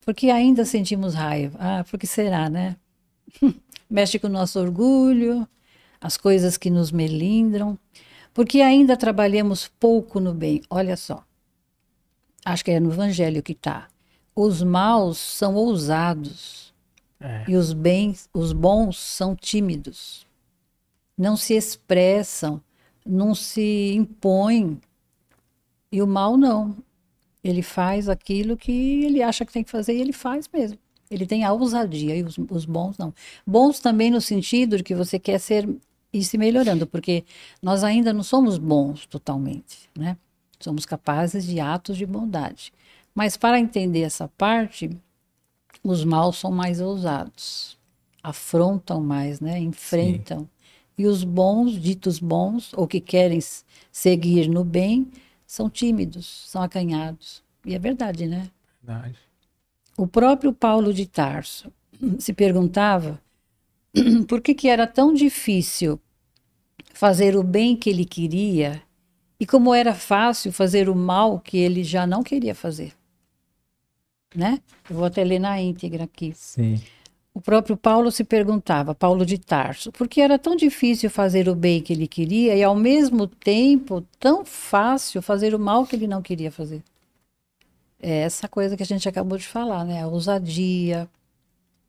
Porque ainda sentimos raiva. Ah, por que será, né? Mexe com o nosso orgulho, as coisas que nos melindram. Porque ainda trabalhamos pouco no bem. Olha só, acho que é no Evangelho que está. Os maus são ousados e os bons são tímidos. Não se expressam, não se impõem. E o mal não. Ele faz aquilo que ele acha que tem que fazer e ele faz mesmo. Ele tem a ousadia e os bons não. Bons também no sentido de que você quer ser e se melhorando, porque nós ainda não somos bons totalmente, né? Somos capazes de atos de bondade. Mas para entender essa parte, os maus são mais ousados, afrontam mais, né? Enfrentam. Sim. E os bons, ditos bons, ou que querem seguir no bem, são tímidos, são acanhados. E é verdade, né? Verdade. O próprio Paulo de Tarso se perguntava por que era tão difícil fazer o bem que ele queria e como era fácil fazer o mal que ele já não queria fazer. Né? Eu vou até ler na íntegra aqui. Sim. O próprio Paulo se perguntava, Paulo de Tarso, por que era tão difícil fazer o bem que ele queria e ao mesmo tempo tão fácil fazer o mal que ele não queria fazer. É essa coisa que a gente acabou de falar, né? A ousadia,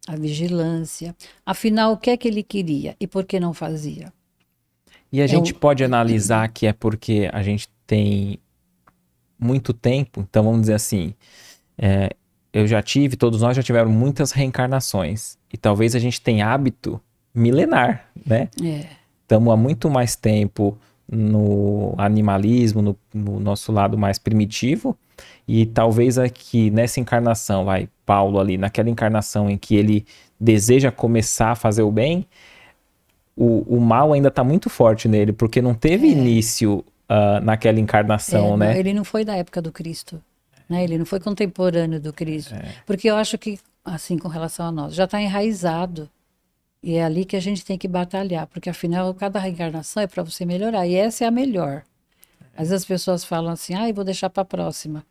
a vigilância. Afinal, o que é que ele queria e por que não fazia? E a gente pode analisar que é porque a gente tem muito tempo, então vamos dizer assim, todos nós já tiveram muitas reencarnações. E talvez a gente tenha hábito milenar, né? Estamos há muito mais tempo no animalismo, no nosso lado mais primitivo. E talvez aqui, nessa encarnação, Paulo ali, naquela encarnação em que ele deseja começar a fazer o bem, o mal ainda está muito forte nele, porque não teve início naquela encarnação, né? Não, ele não foi da época do Cristo. Né? Ele não foi contemporâneo do Cristo. Porque eu acho que, assim, com relação a nós, já está enraizado. E é ali que a gente tem que batalhar. Porque, afinal, cada reencarnação é para você melhorar. E essa é a melhor. Às vezes as pessoas falam assim, eu vou deixar para a próxima.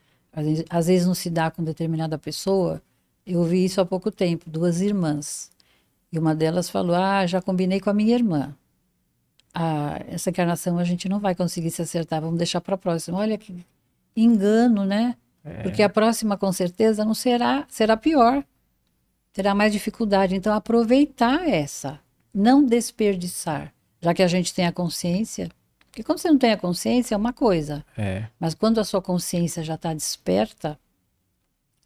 Às vezes não se dá com determinada pessoa. Eu ouvi isso há pouco tempo, 2 irmãs. E uma delas falou, já combinei com a minha irmã. Essa encarnação a gente não vai conseguir se acertar, vamos deixar para a próxima. Olha que engano, né? Porque a próxima, com certeza, não será pior. Terá mais dificuldade. Então, aproveitar essa. Não desperdiçar. Já que a gente tem a consciência. Porque quando você não tem a consciência, é uma coisa. Mas quando a sua consciência já está desperta,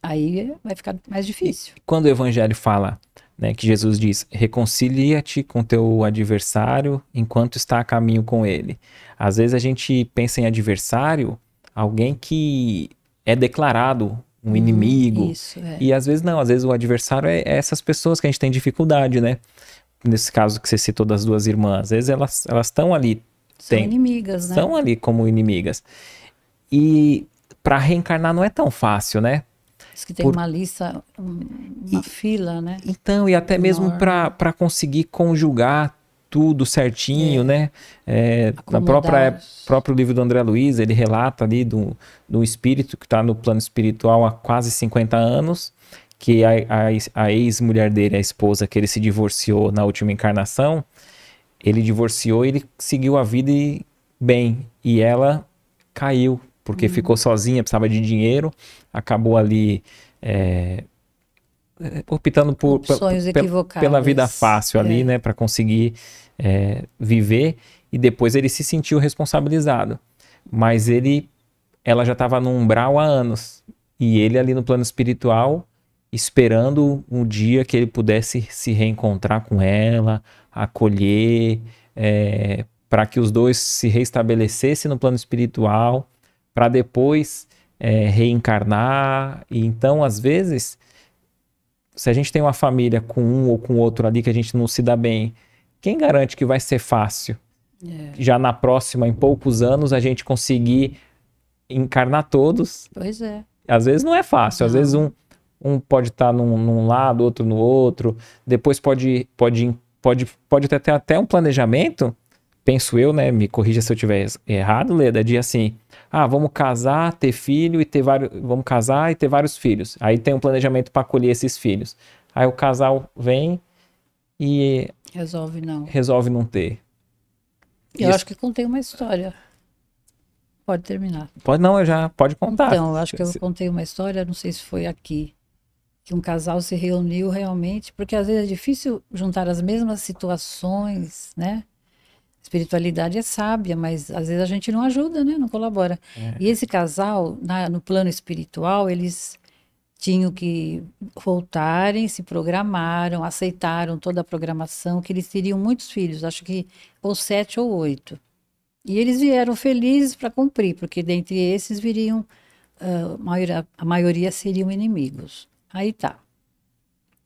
aí vai ficar mais difícil. E quando o Evangelho fala, né, que Jesus diz, reconcilia-te com teu adversário enquanto está a caminho com ele. Às vezes a gente pensa em adversário, alguém que é declarado um inimigo. Isso, E às vezes não, às vezes o adversário é essas pessoas que a gente tem dificuldade, né? Nesse caso que você citou das 2 irmãs, às vezes elas estão ali. São inimigas, né? Estão ali como inimigas. E para reencarnar não é tão fácil, né? Diz que tem uma lista, uma fila, né? Então, e até mesmo para conseguir conjugar tudo certinho, né? No próprio livro do André Luiz, ele relata ali do espírito que está no plano espiritual há quase 50 anos, que a ex-mulher dele, a esposa, que ele se divorciou na última encarnação, ele divorciou e ele seguiu a vida bem. E ela caiu, porque ficou sozinha, precisava de dinheiro, acabou ali optando pela vida fácil ali, né, para conseguir viver, e depois ele se sentiu responsabilizado. Mas ela já estava no umbral há anos, e ele ali no plano espiritual, esperando um dia que ele pudesse se reencontrar com ela, acolher, para que os dois se restabelecessem no plano espiritual, para depois reencarnar. E então, às vezes, se a gente tem uma família com um ou com outro ali que a gente não se dá bem, quem garante que vai ser fácil? Já na próxima, em poucos anos, a gente conseguir encarnar todos. Pois é. Às vezes não é fácil, às vezes um pode estar num lado, outro no outro, depois pode ter até um planejamento, penso eu, né? Me corrija se eu estiver errado, Leda, de assim, vamos casar, ter filho e ter vamos casar e ter vários filhos. Aí tem um planejamento para acolher esses filhos. Aí o casal vem e resolve não ter. Eu acho que contei uma história. Pode terminar. Pode contar. Então, eu acho que eu contei uma história, não sei se foi aqui, que um casal se reuniu realmente, porque às vezes é difícil juntar as mesmas situações, né? Espiritualidade é sábia, mas às vezes a gente não ajuda, né? Não colabora. E esse casal, no plano espiritual, eles tinham que voltarem, se programaram, aceitaram toda a programação, que eles teriam muitos filhos, acho que ou 7 ou 8. E eles vieram felizes para cumprir, porque dentre esses viriam, a maioria seriam inimigos. Aí tá.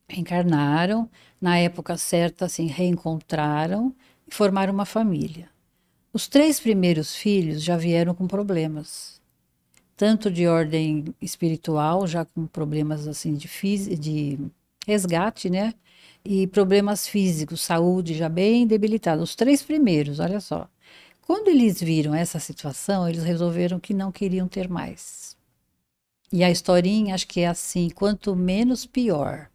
Reencarnaram, na época certa, assim, reencontraram e formaram uma família. Os 3 primeiros filhos já vieram com problemas, tanto de ordem espiritual, já com problemas assim de resgate, né? E problemas físicos, saúde já bem debilitada. Os 3 primeiros, olha só. Quando eles viram essa situação, eles resolveram que não queriam ter mais. E a historinha, acho que é assim, quanto menos pior.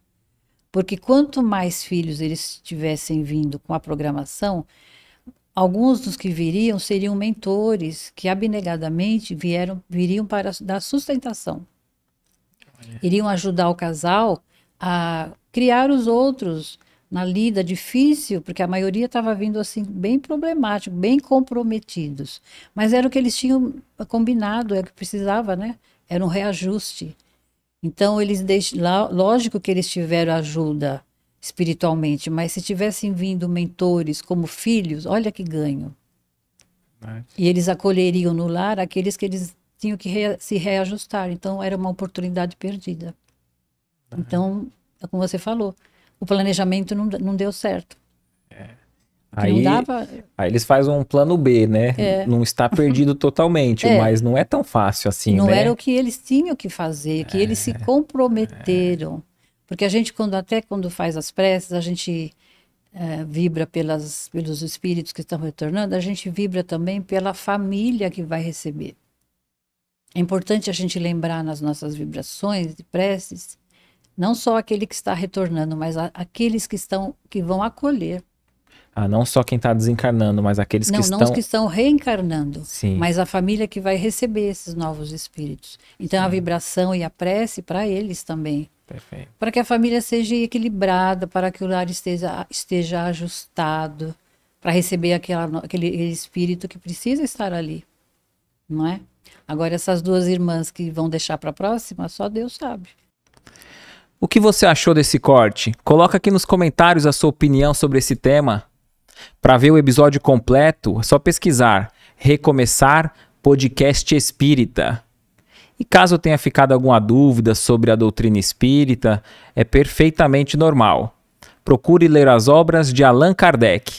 Porque quanto mais filhos eles tivessem vindo com a programação, alguns dos que viriam seriam mentores que abnegadamente viriam para dar sustentação. Iriam ajudar o casal a criar os outros na lida difícil, porque a maioria estava vindo assim bem problemático, bem comprometidos. Mas era o que eles tinham combinado, é o que precisava, né? Era um reajuste. Então, lógico que eles tiveram ajuda espiritualmente, mas se tivessem vindo mentores como filhos, olha que ganho. E eles acolheriam no lar aqueles que eles tinham que se reajustar. Então, era uma oportunidade perdida. Então, como você falou, o planejamento não deu certo. Aí eles fazem um plano B, né? Não está perdido totalmente, mas não é tão fácil assim, não né? Era o que eles tinham que fazer, que eles se comprometeram. Porque a gente, quando faz as preces, a gente vibra pelos espíritos que estão retornando, a gente vibra também pela família que vai receber. É importante a gente lembrar nas nossas vibrações de preces, não só aquele que está retornando, mas aqueles que vão acolher. Não só quem está desencarnando, mas aqueles que estão... Não os que estão reencarnando, Sim. Mas a família que vai receber esses novos espíritos. Então, sim, a vibração e a prece para eles também. Perfeito. Para que a família seja equilibrada, para que o lar esteja ajustado, para receber aquele espírito que precisa estar ali, não é? Agora, essas 2 irmãs que vão deixar para a próxima, só Deus sabe. O que você achou desse corte? Coloca aqui nos comentários a sua opinião sobre esse tema. Para ver o episódio completo, é só pesquisar Recomeçar Podcast Espírita. E caso tenha ficado alguma dúvida sobre a doutrina espírita, é perfeitamente normal. Procure ler as obras de Allan Kardec.